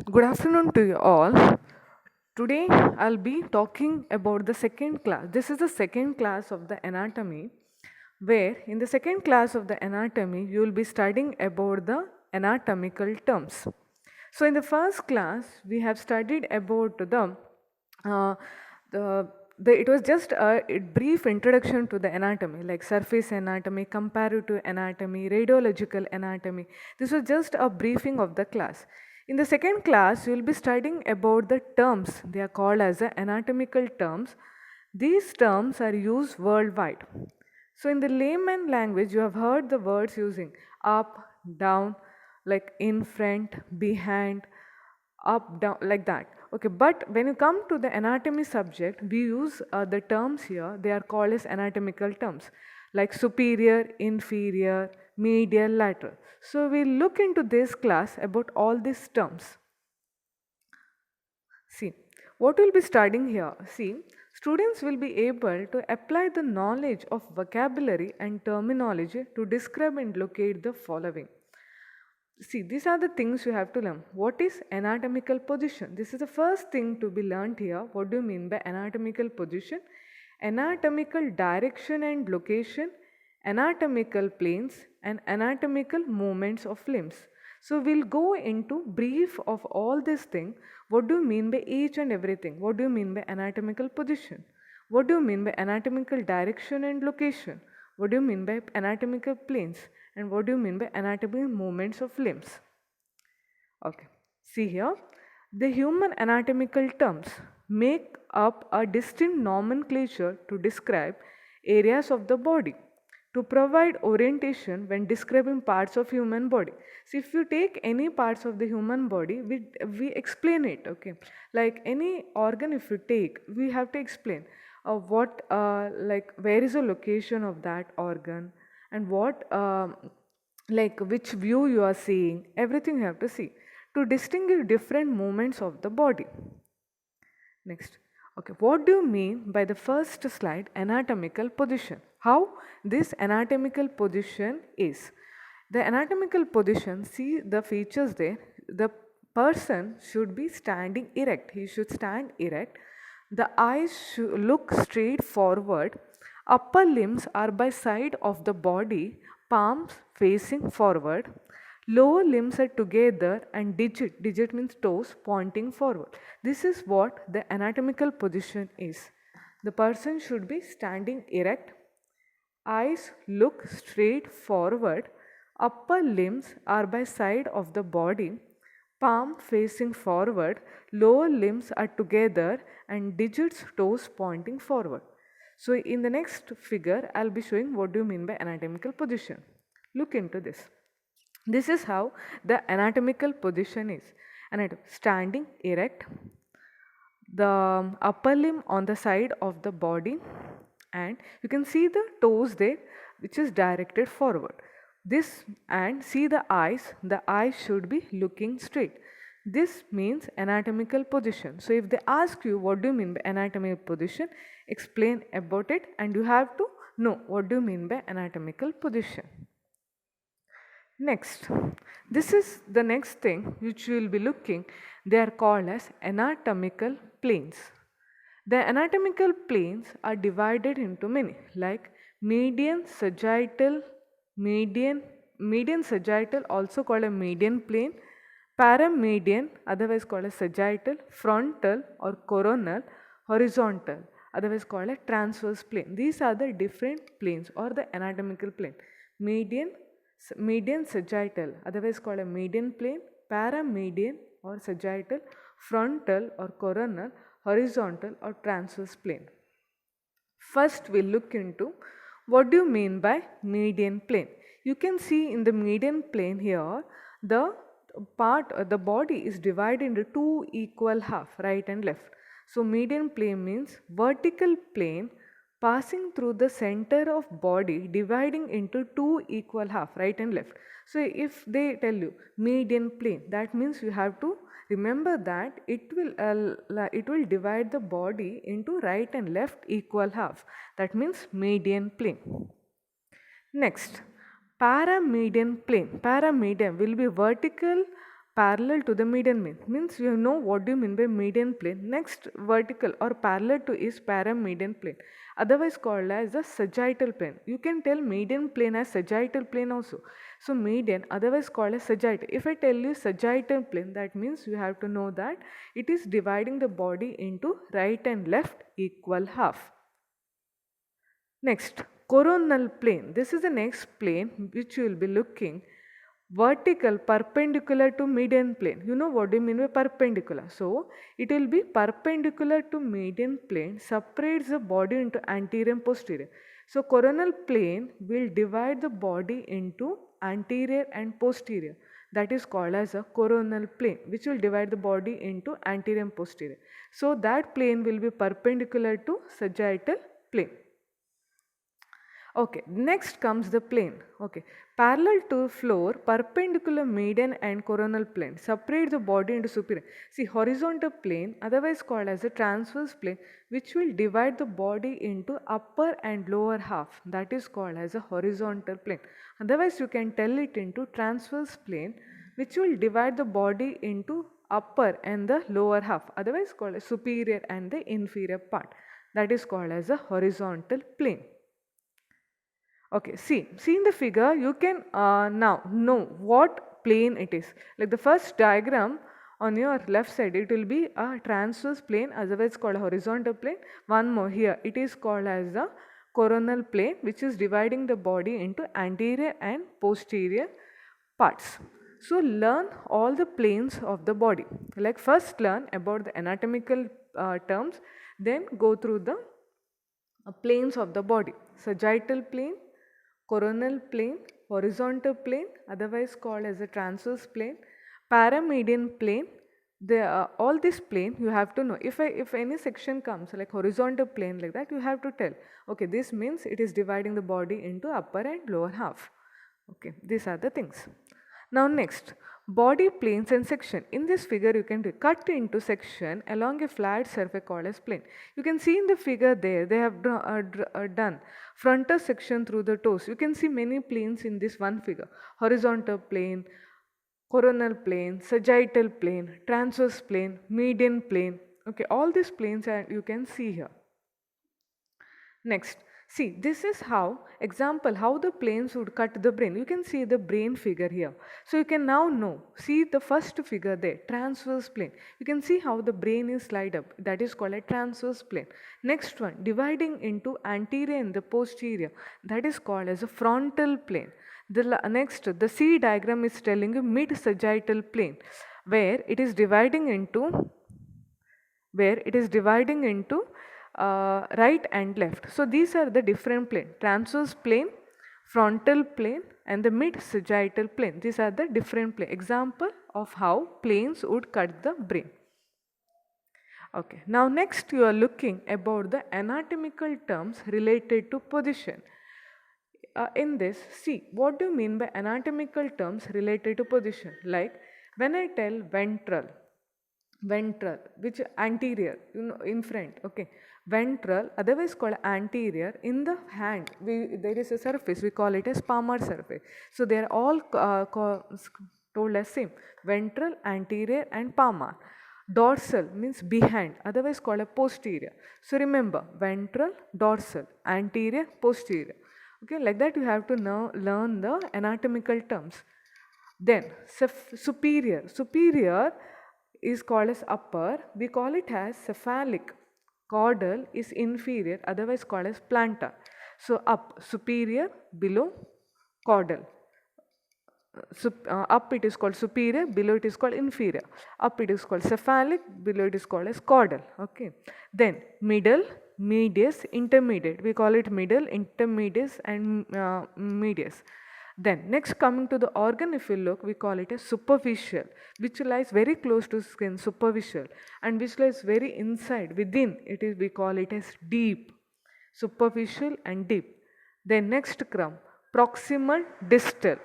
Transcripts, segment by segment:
Good afternoon to you all. Today I'll be talking about the second class. This is the second class of the anatomy, where in the second class of the anatomy you will be studying about the anatomical terms. So in the first class we have studied about uh, the it was just a brief introduction to the anatomy, like surface anatomy, comparative anatomy, radiological anatomy. This was just a briefing of the class. In the second class, you will be studying about the terms. They are called as the anatomical terms. These terms are used worldwide. So, in the layman language, you have heard the words using up, down, like in front, behind, up, down, like that. Okay, but when you come to the anatomy subject, we use the terms here. They are called as anatomical terms, like superior, inferior, medial, lateral. So we'll look into this class about all these terms. See, what we'll be studying here. See, students will be able to apply the knowledge of vocabulary and terminology to describe and locate the following. See, these are the things you have to learn. What is anatomical position? This is the first thing to be learned here. What do you mean by anatomical position? Anatomical direction and location, anatomical planes, and anatomical movements of limbs. So we'll go into brief of all these things. What do you mean by each and everything? What do you mean by anatomical position? What do you mean by anatomical direction and location? What do you mean by anatomical planes? And what do you mean by anatomical movements of limbs? Okay, see here. The human anatomical terms make up a distinct nomenclature to describe areas of the body to provide orientation when describing parts of human body. So if you take any parts of the human body, we explain it. Okay, like any organ, if you take, we have to explain what like where is the location of that organ, and what like which view you are seeing, everything you have to see to distinguish different movements of the body. Next. Okay, what do you mean by the first slide, anatomical position? How this anatomical position is? The anatomical position, see the features there. The person should be standing erect. He should stand erect. The eyes should look straight forward. Upper limbs are by side of the body, palms facing forward. Lower limbs are together and digit means toes pointing forward. This is what the anatomical position is. The person should be standing erect, eyes look straight forward, upper limbs are by side of the body, palm facing forward, lower limbs are together and digits toes pointing forward. So in the next figure, I'll be showing what do you mean by anatomical position. Look into this. This is how the anatomical position is. Standing erect, the upper limb on the side of the body, and you can see the toes there which is directed forward. This, and see the eyes should be looking straight. This means anatomical position. So if they ask you what do you mean by anatomical position, explain about it, and you have to know what do you mean by anatomical position. Next, this is the next thing which we will be looking. They are called as anatomical planes. The anatomical planes are divided into many, like median, sagittal, median sagittal, also called a median plane, paramedian, otherwise called a sagittal, frontal or coronal, horizontal, otherwise called a transverse plane. These are the different planes or the anatomical plane. Median sagittal, otherwise called a median plane, paramedian or sagittal, frontal or coronal, horizontal or transverse plane. First, we'll look into what do you mean by median plane. You can see in the median plane here, the the body is divided into two equal half, right and left. So median plane means vertical plane passing through the center of body, dividing into two equal half, right and left. So if they tell you median plane, that means you have to remember that it will divide the body into right and left equal half. That means median plane. Next, paramedian plane. Paramedian will be vertical Parallel to the median plane means you know what do you mean by median plane. Next vertical or parallel to is paramedian plane, otherwise called as the sagittal plane. You can tell median plane as sagittal plane also. So median otherwise called as sagittal. If I tell you sagittal plane, that means you have to know that it is dividing the body into right and left equal half. Next, coronal plane. This is the next plane which you will be looking. Vertical perpendicular to median plane. You know what do you mean by perpendicular? So it will be perpendicular to median plane, separates the body into anterior and posterior. So coronal plane will divide the body into anterior and posterior. That is called as a coronal plane, which will divide the body into anterior and posterior. So that plane will be perpendicular to sagittal plane. Okay, next comes the plane. Okay, parallel to floor, perpendicular median and coronal plane separate the body into superior. See, horizontal plane, otherwise called as a transverse plane, which will divide the body into upper and lower half. That is called as a horizontal plane. Otherwise, you can tell it into transverse plane, which will divide the body into upper and the lower half. Otherwise called as superior and the inferior part. That is called as a horizontal plane. Okay, see in the figure you can now know what plane it is. Like the first diagram on your left side, it will be a transverse plane, otherwise called a horizontal plane. One more here, it is called as the coronal plane, which is dividing the body into anterior and posterior parts. So learn all the planes of the body. Like first learn about the anatomical terms, then go through the planes of the body. Sagittal plane, coronal plane, horizontal plane, otherwise called as a transverse plane, paramedian plane. All this plane you have to know. If any section comes like horizontal plane like that, you have to tell, okay, this means it is dividing the body into upper and lower half. Okay, these are the things. Now next, body planes and section. In this figure you can cut into section along a flat surface called as plane. You can see in the figure there, they have done frontal section through the toes. You can see many planes in this one figure. Horizontal plane, coronal plane, sagittal plane, transverse plane, median plane. Okay, all these planes are, you can see here. Next, see, this is how, example, how the planes would cut the brain. You can see the brain figure here. So you can now know, see the first figure there, transverse plane. You can see how the brain is slide up. That is called a transverse plane. Next one, dividing into anterior and the posterior. That is called as a frontal plane. Next, the C diagram is telling you mid-sagittal plane, where it is dividing into right and left. So these are the different plane: transverse plane, frontal plane, and the mid sagittal plane. These are the different plane. Example of how planes would cut the brain. Okay, now next you are looking about the anatomical terms related to position. In this, see, what do you mean by anatomical terms related to position? Like when I tell ventral, which anterior, in front, okay, ventral, otherwise called anterior. In the hand, there is a surface, we call it as palmar surface. So they are all told as same: ventral, anterior, and palmar. Dorsal means behind, otherwise called a posterior. So remember, ventral, dorsal, anterior, posterior. Okay, like that you have to now learn the anatomical terms. Then superior is called as upper. We call it as cephalic. Caudal is inferior, otherwise called as plantar. So up, superior, below, caudal. Up it is called superior, below it is called inferior. Up it is called cephalic, below it is called as caudal. Okay. Then middle, medius, intermediate. We call it middle, intermedius, and medius. Then next, coming to the organ, if you look, we call it as superficial, which lies very close to skin, superficial, and which lies very inside, within, we call it as deep, superficial and deep. Then next come proximal, distal,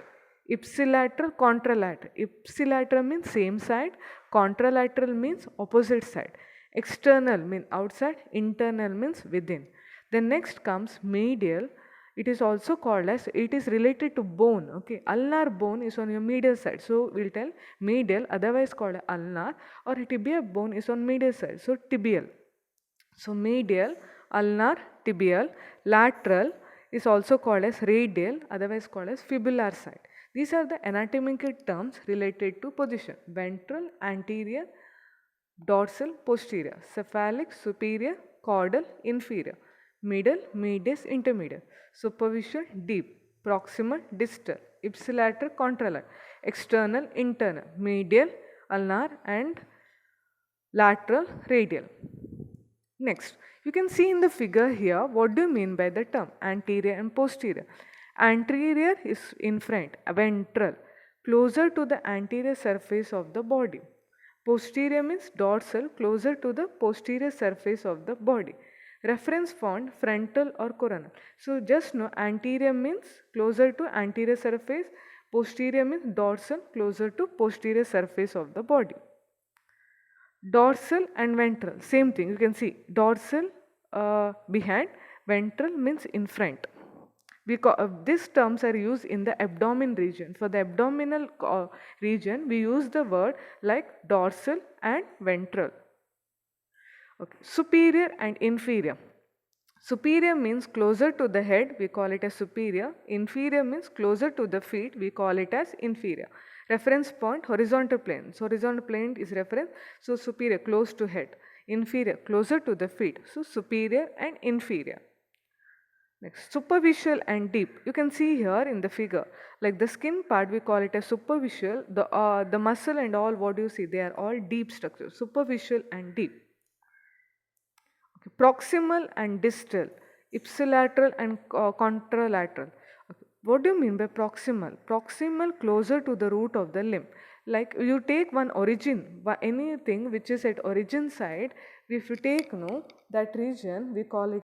ipsilateral, contralateral. Ipsilateral means same side, contralateral means opposite side. External means outside, internal means within. Then next comes medial. It is also called as, it is related to bone. Okay, ulnar bone is on your medial side, so we'll tell medial, otherwise called ulnar, or tibia bone is on medial side, so tibial. So medial, ulnar, tibial, lateral is also called as radial, otherwise called as fibular side. These are the anatomical terms related to position: ventral, anterior, dorsal, posterior; cephalic, superior; caudal, inferior; middle, medius, intermediate; superficial, deep; proximal, distal; ipsilateral, contralateral; external, internal; medial, ulnar, and lateral, radial. Next, you can see in the figure here, what do you mean by the term anterior and posterior? Anterior is in front, ventral, closer to the anterior surface of the body. Posterior means dorsal, closer to the posterior surface of the body. Reference font, frontal or coronal. So just know anterior means closer to anterior surface, posterior means dorsal, closer to posterior surface of the body. Dorsal and ventral, same thing. You can see dorsal behind, ventral means in front. These terms are used in the abdomen region. For the abdominal region, we use the word like dorsal and ventral. Okay. Superior and inferior. Superior means closer to the head, we call it as superior. Inferior means closer to the feet, we call it as inferior. Reference point, horizontal plane. So horizontal plane is reference, so superior, close to head. Inferior, closer to the feet. So superior and inferior. Next, superficial and deep. You can see here in the figure, like the skin part, we call it as superficial. The muscle and all, what do you see? They are all deep structures, superficial and deep. Okay. Proximal and distal, ipsilateral and contralateral. Okay. What do you mean by proximal? Proximal, closer to the root of the limb. Like you take one origin, anything which is at origin side, if you take that region, we call it